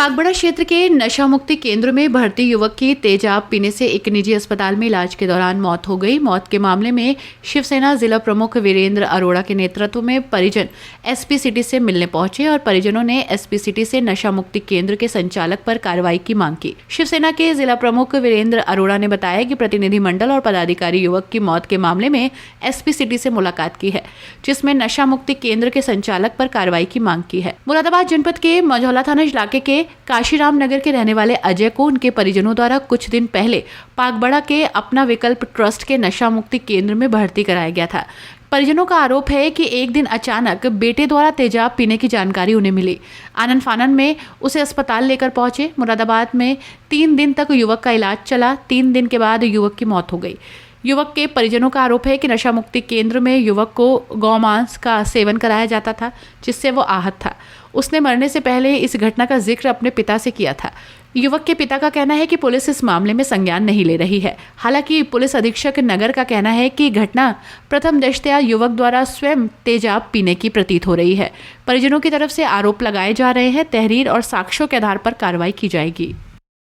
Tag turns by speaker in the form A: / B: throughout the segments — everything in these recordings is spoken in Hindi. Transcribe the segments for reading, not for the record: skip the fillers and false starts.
A: पागबड़ा क्षेत्र के नशा मुक्ति केंद्र में भर्ती युवक की तेजाब पीने से एक निजी अस्पताल में इलाज के दौरान मौत हो गई। मौत के मामले में शिवसेना जिला प्रमुख वीरेंद्र अरोड़ा के नेतृत्व में परिजन एसपी सिटी से मिलने पहुंचे और परिजनों ने एसपी सिटी से नशा मुक्ति केंद्र के संचालक पर कार्रवाई की मांग की। शिवसेना के जिला प्रमुख वीरेंद्र अरोड़ा ने बताया कि प्रतिनिधिमंडल और पदाधिकारी युवक की मौत के मामले में एसपी सिटी से मुलाकात की है, जिसमें नशा मुक्ति केंद्र के संचालक पर कार्रवाई की मांग की है। मुरादाबाद जनपद के मझौला थाना इलाके के काशीराम नगर के रहने वाले अजय को उनके परिजनों द्वारा कुछ दिन पहले पागबड़ा के अपना विकल्प ट्रस्ट के नशा मुक्ति केंद्र में भर्ती कराया गया था। परिजनों का आरोप है कि एक दिन अचानक बेटे द्वारा तेजाब पीने की जानकारी उन्हें मिली। आनन फानन में उसे अस्पताल लेकर पहुंचे। मुरादाबाद में 3 दिन तक युवक का इलाज चला। 3 दिन के बाद युवक की मौत हो गई। युवक के परिजनों का आरोप है कि नशा मुक्ति केंद्र में युवक को गौमांस का सेवन कराया जाता था, जिससे वो आहत था। उसने मरने से पहले इस घटना का जिक्र अपने पिता से किया था। युवक के पिता का कहना है कि पुलिस इस मामले में संज्ञान नहीं ले रही है। हालांकि पुलिस अधीक्षक नगर का कहना है कि घटना प्रथम दृष्टया युवक द्वारा स्वयं तेजाब पीने की प्रतीत हो रही है। परिजनों की तरफ से आरोप लगाए जा रहे हैं। तहरीर और साक्ष्यों के आधार पर कार्रवाई की जाएगी।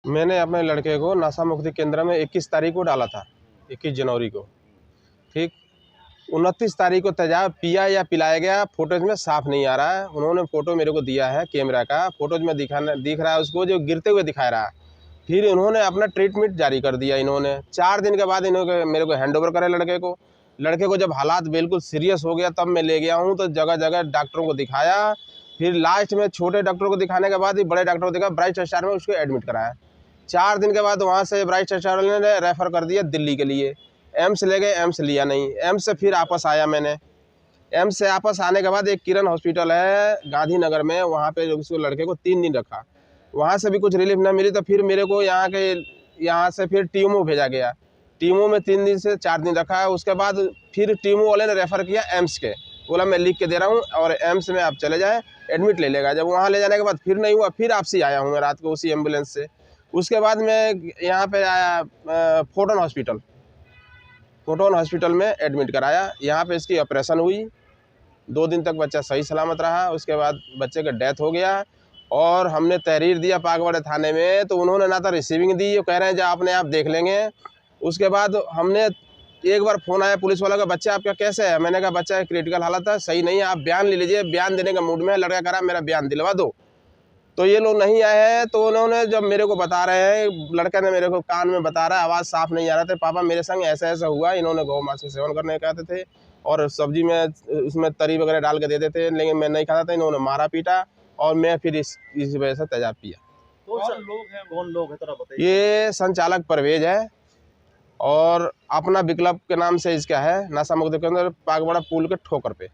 B: मैंने अपने लड़के को नशा मुक्ति केंद्र में 21 तारीख को डाला था, 21 जनवरी को। ठीक 29 तारीख को तेजाब पिया या पिलाया गया, फोटोज में साफ नहीं आ रहा है। उन्होंने फ़ोटो मेरे को दिया है कैमरा का, फोटोज में दिख रहा है उसको जो गिरते हुए दिखा रहा है। फिर इन्होंने अपना ट्रीटमेंट जारी कर दिया। इन्होंने 4 दिन के बाद इन्होंने मेरे को हैंडओवर करे लड़के को जब हालात बिल्कुल सीरियस हो गया तब मैं ले गया हूँ। तो जगह जगह डॉक्टरों को दिखाया। फिर लास्ट में छोटे डॉक्टरों को दिखाने के बाद ही बड़े डॉक्टर को दिखा, ब्राइट स्टार में उसको एडमिट कराया। 4 दिन के बाद वहाँ से ब्राइट स्टार ने रेफ़र कर दिया दिल्ली के लिए। एम्स ले गए, एम्स लिया नहीं। एम्स से फिर वापस आया मैंने। एम्स से वापस आने के बाद एक किरण हॉस्पिटल है गांधीनगर में, वहाँ पे उसको लड़के को 3 दिन रखा। वहाँ से भी कुछ रिलीफ ना मिली तो फिर मेरे को यहाँ से फिर टीमो भेजा गया। टीमो में 3 दिन से 4 दिन रखा है। उसके बाद फिर टीमो वाले ने रेफ़र किया एम्स के, बोला मैं लिख के दे रहा हूँ और एम्स में आप चले जाएँ, एडमिट ले लेगा। जब वहाँ ले जाने के बाद फिर नहीं हुआ, फिर आपसे आया हूँ मैं रात को उसी एम्बुलेंस से। उसके बाद मैं यहाँ पे आया फोटोन हॉस्पिटल में एडमिट कराया। यहाँ पे इसकी ऑपरेशन हुई। 2 दिन तक बच्चा सही सलामत रहा। उसके बाद बच्चे का डेथ हो गया और हमने तहरीर दिया पागबड़ा थाने में, तो उन्होंने ना तो रिसीविंग दी, वो कह रहे हैं जो अपने आप देख लेंगे। उसके बाद हमने एक बार फ़ोन आया पुलिस वाला का, बच्चा आपका कैसे है? मैंने कहा बच्चा क्रिटिकल हालत है, सही नहीं है, आप बयान ले लीजिए। बयान देने का मूड में है। लड़का कह रहा मेरा बयान दिलवा दो। तो ये लोग नहीं आए हैं। तो उन्होंने जब मेरे को बता रहे हैं, लड़के ने मेरे को कान में बता रहा है, आवाज़ साफ नहीं आ रहा था, पापा मेरे संग ऐसा ऐसा हुआ। इन्होंने गौमांस का सेवन करने कहते थे और सब्जी में उसमें तरी वगैरह डाल के देते थे, लेकिन मैं नहीं खाता था। इन्होंने मारा पीटा और मैं फिर इस वजह से तेजाब पिया।
C: कौन लोग हैं थोड़ा बताइए।
B: ये संचालक परवेज है और अपना विकल्प के नाम से इसका है नशा मुक्ति केंद्र पागबड़ा पुल के ठोकर पे।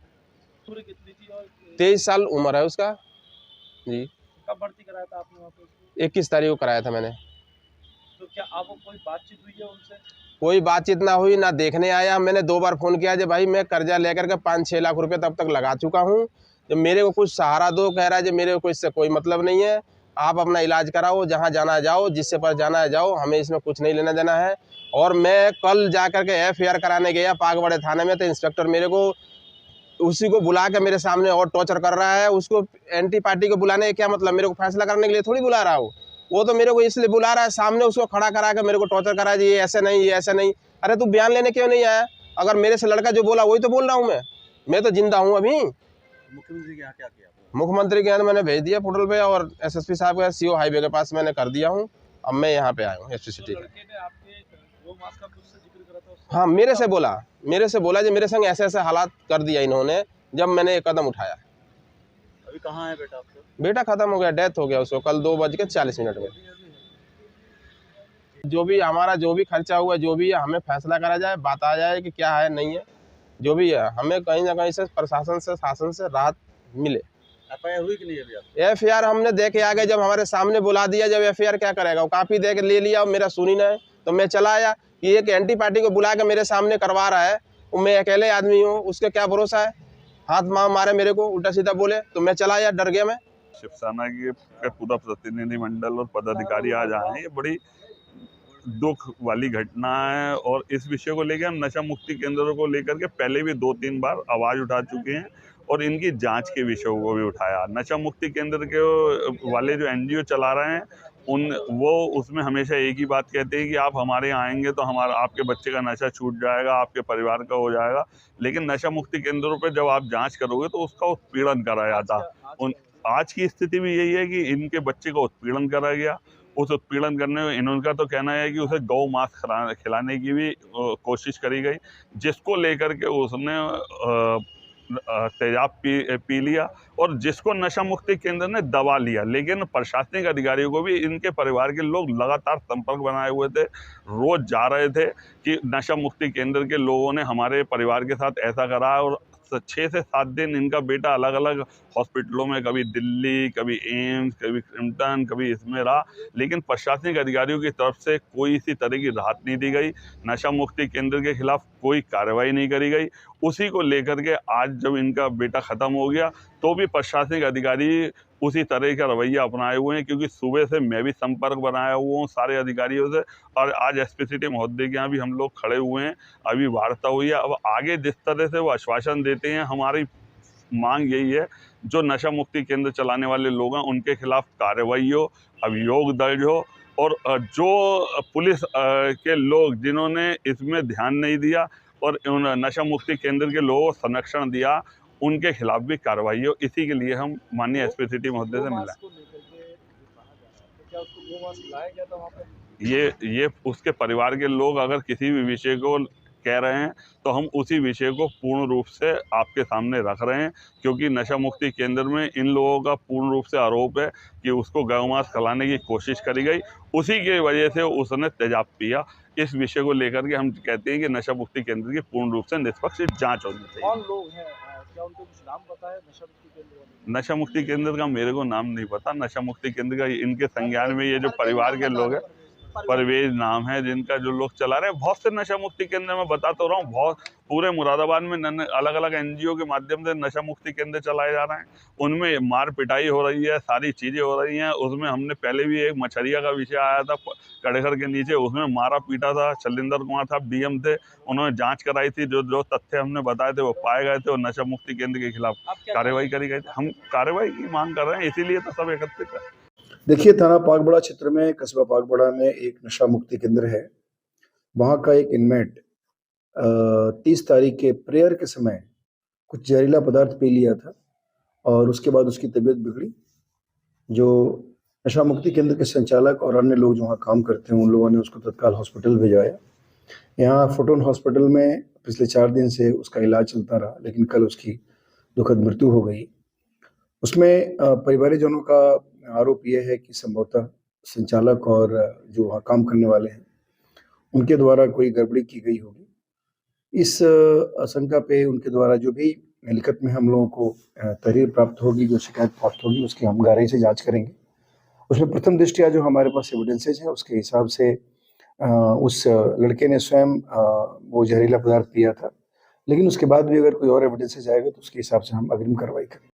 B: 23 साल उम्र है उसका जी।
C: कब भर्ती कराया था आपने वहाँ पे?
B: 21 तारीख को कराया था मैंने।
C: तो क्या आपको कोई बातचीत हुई है उनसे?
B: कोई बातचीत ना हुई, ना देखने आया। मैंने 2 बार फ़ोन किया जो भाई मैं कर्जा लेकर के 5-6 लाख रुपए तब तक लगा चुका हूँ, जब मेरे को कुछ सहारा दो। कह रहा है जो मेरे को इससे कोई मतलब नहीं है, आप अपना इलाज कराओ, जहाँ जाना है जाओ, जिससे पर जाना है जाओ, हमें इसमें कुछ नहीं लेना देना है। और मैं कल जा कर के FIR कराने गया पागबड़ा थाने में, तो इंस्पेक्टर मेरे को उसी को बुला के मेरे सामने और टॉर्चर कर रहा है। उसको एंटी पार्टी को बुलाने का क्या मतलब? मेरे को फैसला करने के लिए थोड़ी बुला रहा हो। वो तो मेरे को इसलिए बुला रहा है, सामने उसको खड़ा करा के मेरे को टॉर्चर करा जी, ये ऐसे नहीं, ये ऐसे नहीं। अरे तू बयान लेने क्यों नहीं आया? अगर मेरे से लड़का जो बोला वही तो बोल रहा हूँ मैं तो जिंदा हूँ अभी।
C: मुख्यमंत्री के यहाँ क्या किया?
B: मुख्यमंत्री के यहाँ मैंने भेज दिया पोर्टल पे और SSP साहब के CO हाईवे के पास मैंने कर दिया हूँ। अब मैं यहाँ पे आया हूँ SP सिटी में। हाँ, मेरे से बोला जो मेरे संग ऐसे ऐसे हालात कर दिया इन्होंने जब मैंने एक कदम उठाया।
C: अभी कहाँ है बेटा आपका?
B: बेटा खत्म हो गया, डेथ हो गया उसको कल 2:40 में। जो भी हमारा जो भी खर्चा हुआ, जो भी हमें फैसला करा जाए, बता जाए कि क्या है नहीं है, जो भी है, हमें कहीं ना कहीं से प्रशासन से शासन से राहत मिले।
C: FIR हुई कि नहीं अभी?
B: FIR हमने दे के आ गए, जब हमारे सामने बुला दिया, जब FIR क्या करेगा? वो काफ़ी दे के ले लिया और मेरा सुनी ना है तो मैं चला आया कि एक एंटी पार्टी को बुला के मेरे सामने करवा रहा है, मैं अकेले आदमी हूँ, उसका क्या भरोसा है? हाथ मारे मेरे को, उल्टा सीधा बोले तो मैं चला आया, डर गया मैं।
D: शिवसेना के पूरा प्रतिनिधिमंडल और पदाधिकारी आज आए हैं। ये बड़ी दुख वाली घटना है और इस विषय को लेकर हम नशा मुक्ति केंद्रों को लेकर के पहले भी 2-3 बार आवाज़ उठा चुके हैं और इनकी जांच के विषयों को भी उठाया। नशा मुक्ति केंद्र के वाले जो एनजीओ चला रहे हैं वो उसमें हमेशा एक ही बात कहते हैं कि आप हमारे यहाँ आएंगे तो हमारा आपके बच्चे का नशा छूट जाएगा, आपके परिवार का हो जाएगा। लेकिन नशा मुक्ति केंद्रों पर जब आप जांच करोगे तो उसका उत्पीड़न कराया जाता। आज की स्थिति भी यही है कि इनके बच्चे का उत्पीड़न करा गया। उस उत्पीड़न करने में इनका तो कहना है कि उसे गौ मांस खिलाने की भी कोशिश करी गई, जिसको लेकर के उसने तेजाब पी लिया और जिसको नशा मुक्ति केंद्र ने दबा लिया। लेकिन प्रशासनिक अधिकारियों को भी इनके परिवार के लोग लगातार संपर्क बनाए हुए थे, रोज जा रहे थे कि नशा मुक्ति केंद्र के लोगों ने हमारे परिवार के साथ ऐसा करा। और 6 से 7 दिन इनका बेटा अलग अलग हॉस्पिटलों में, कभी दिल्ली, कभी एम्स, कभी क्रिम्पटन, कभी इसमें रहा, लेकिन प्रशासनिक अधिकारियों की तरफ से कोई इसी तरह की राहत नहीं दी गई। नशा मुक्ति केंद्र के खिलाफ कोई कार्रवाई नहीं करी गई। उसी को लेकर के आज जब इनका बेटा ख़त्म हो गया तो भी प्रशासनिक अधिकारी उसी तरह का रवैया अपनाए हुए हैं, क्योंकि सुबह से मैं भी संपर्क बनाया हुआ हूँ सारे अधिकारियों से और आज एसपी सिटी महोदय के यहाँ भी हम लोग खड़े हुए हैं। अभी वार्ता हुई है। अब आगे जिस तरह से वो आश्वासन देते हैं, हमारी मांग यही है जो नशा मुक्ति केंद्र चलाने वाले लोग हैं उनके खिलाफ कार्रवाई हो, अभियोग दर्ज हो और जो पुलिस के लोग जिन्होंने इसमें ध्यान नहीं दिया और उन नशा मुक्ति केंद्र के लोगों को संरक्षण दिया उनके खिलाफ भी कार्रवाई हो। इसी के लिए हम माननीय एसपी सिटी महोदय से मिला। ये उसके परिवार के लोग अगर किसी भी विषय को कह रहे हैं तो हम उसी विषय को पूर्ण रूप से आपके सामने रख रहे हैं, क्योंकि नशा मुक्ति केंद्र में इन लोगों का पूर्ण रूप से आरोप है कि उसको गौ मांस खिलाने की कोशिश करी गई, उसी की वजह से उसने तेजाब पिया। इस विषय को लेकर के हम कहते हैं कि नशा मुक्ति केंद्र की पूर्ण रूप से निष्पक्ष जांच होनी चाहिए।
C: कौन लोग हैं, क्या उनको कुछ नाम पता है नशा मुक्ति केंद्र वाले?
D: नशा मुक्ति केंद्र का मेरे को नाम नहीं पता। नशा मुक्ति केंद्र का इनके संज्ञान में ये जो परिवार के लोग हैं, परवेज नाम है जिनका, जो लोग चला रहे हैं। बहुत से नशा मुक्ति केंद्र में बता तो रहा हूँ, बहुत पूरे मुरादाबाद में अलग अलग एनजीओ के माध्यम से नशा मुक्ति केंद्र चलाए जा रहे हैं। उनमें मार पिटाई हो रही है, सारी चीज़ें हो रही हैं। उसमें हमने पहले भी एक मछरिया का विषय आया था कड़ेघर के नीचे, उसमें मारा पीटा था। शैलेंद्र कुमार साहब डीएम थे, उन्होंने जांच कराई थी। जो तथ्य हमने बताए थे वो पाए गए थे और नशा मुक्ति केंद्र के खिलाफ कार्रवाई करी गई थी। हम कार्रवाई की मांग कर रहे हैं, इसीलिए तो सब एकत्रित है।
E: देखिए, थाना पागबड़ा क्षेत्र में, कस्बा पागबड़ा में एक नशा मुक्ति केंद्र है। वहाँ का एक इनमेट 30 तारीख के प्रेयर के समय कुछ जहरीला पदार्थ पी लिया था और उसके बाद उसकी तबीयत बिगड़ी। जो नशा मुक्ति केंद्र के संचालक और अन्य लोग जो वहाँ काम करते हैं उन लोगों ने उसको तत्काल हॉस्पिटल भेजवाया। यहाँ फोटोन हॉस्पिटल में पिछले 4 दिन से उसका इलाज चलता रहा, लेकिन कल उसकी दुखद मृत्यु हो गई। उसमें परिवारजनों का आरोप यह है कि संभवतः संचालक और जो वहाँ काम करने वाले हैं उनके द्वारा कोई गड़बड़ी की गई होगी। इस आशंका पे उनके द्वारा जो भी लिखित में हम लोगों को तहरीर प्राप्त होगी, जो शिकायत प्राप्त होगी, उसकी हम गहराई से जांच करेंगे। उसमें प्रथम दृष्टया जो हमारे पास एविडेंसेज है उसके हिसाब से उस लड़के ने स्वयं वो जहरीला पदार्थ पिया था, लेकिन उसके बाद भी अगर कोई और एविडेंसेज आएगा तो उसके हिसाब से हम अग्रिम कार्रवाई करेंगे।